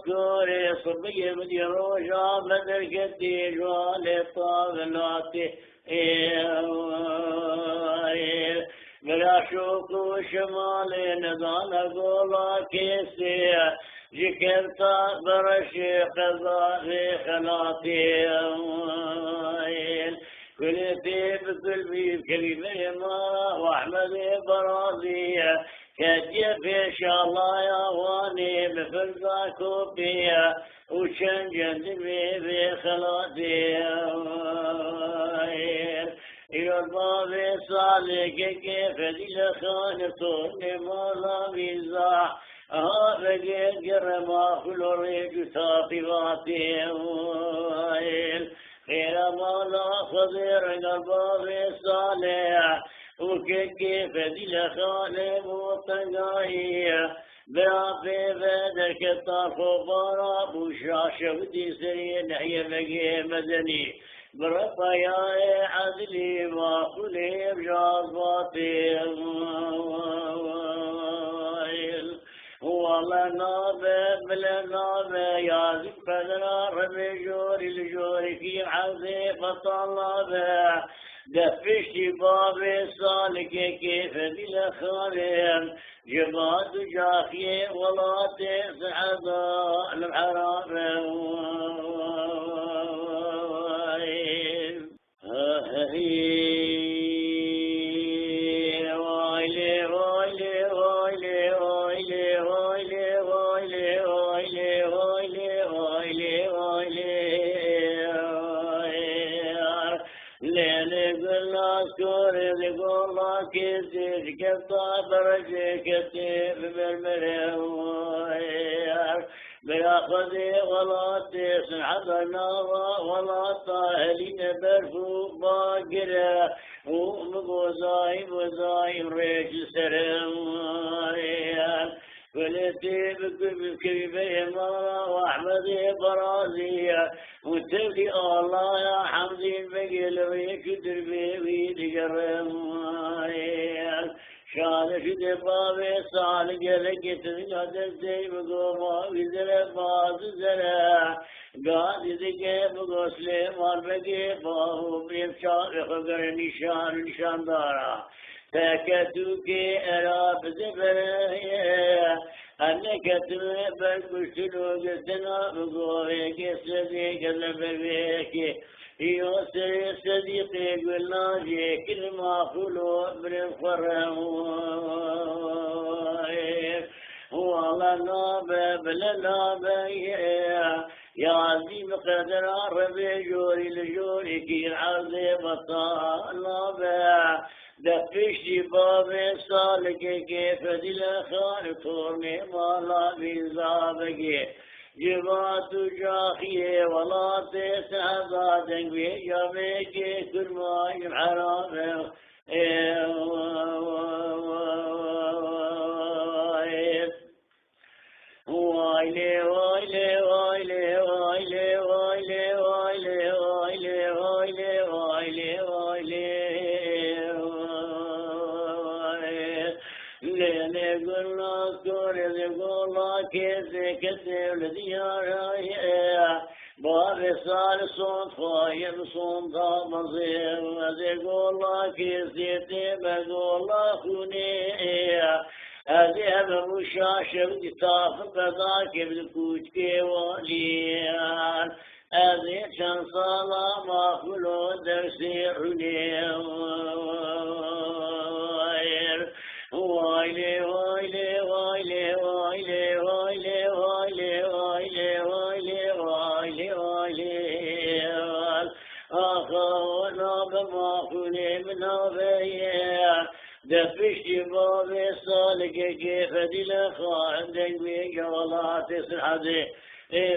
كوري صبي بدي روجا بدر كتير والي طاولاتي بلا شوق وشمالي نضال قولا كيسي جكرتا برشي قضاء خلاتي كلتي بقلبي بكلمة ما واحمد برازي كتير في شاء الله يا واني بفرقا كوبيا وشن جندبي بخلاتي يرضى بصالك كيف دي لخانتوني مالا ميزاح هذا قرما خلوريك صافياتي خير مالا خضير قلبا بصالح وكيف دي لخاني موطنقايا برافي بدك الطرف براب وشاشة ودي سرين هي بقي مدني برفا يا عدلي ما خلي بجاظاتي والله نابه بلا نابه يا زفنا ربي جوري لجوري في عزي فطلبه دفشتي بابي صالك كيف بلا خالم جباد جاخي ولا تسعد الحرام كثير كطاب رجي كثير بالمريوير بياخذي ولا تسعد النار ولا طاهلين برفو باقرة ومغوزايم وزايم ريش سرير فلتي بكبي مرة واحمد برازية وتبدي الله يا حمدي بقل ريك دربي ويدي جرم شاد شد بابي صالح لك تنجد الزي بقوما وزر باز زرع قاد ذكي بغسل مال بقي باهو بيبشار خبر نشان دارا تكتوك أراب زبرية أنك تبقى كشلوك سنا بقوة كسدي قلب بيك يوسر صديقي قلنا جي كل ما خلو من الخرم والله نابه بلا نابه يا عظيم قدر ربي جوري لجوري كي العرض بطال نابه دفشتي بابي صالك كيف دي لخالطوني مالا بيزابك جبات جاخيه ولا تسعد دنبي جامك كل ما يحرام وايلي وايلي وايلي وايلي وايلي وايلي وايلي وايلي وايلي وايلي ليلي قلنا كوري قلنا كثير لدياري بابي صار صوت خايم صوت مصير يقول الله كيسيتي بقول الله خوني هذه مشاشة بدي تاخذ بذاك بالكوت كيواليان هذه كان صلاة ما خلو درسي عليم وايلي وايلي وايلي وايلي وايلي وايلي وايلي وايلي وايلي وايلي آخونا بما خلي من أبيه دفشتي بابي صالك كيف دي لخاندك بيك ولا تسحدي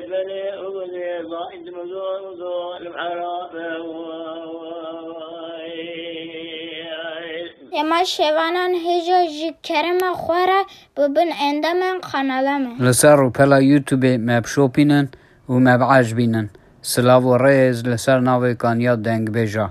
بني أغني ضايد مزول الحرام يما شوانان هجا كرم خوره ببن عندما قنالمه لسر و پلا یوتیوب مب شوپینن و مبعج بینن سلاو و ریز لسر ناوی کانیا دنگ بیجا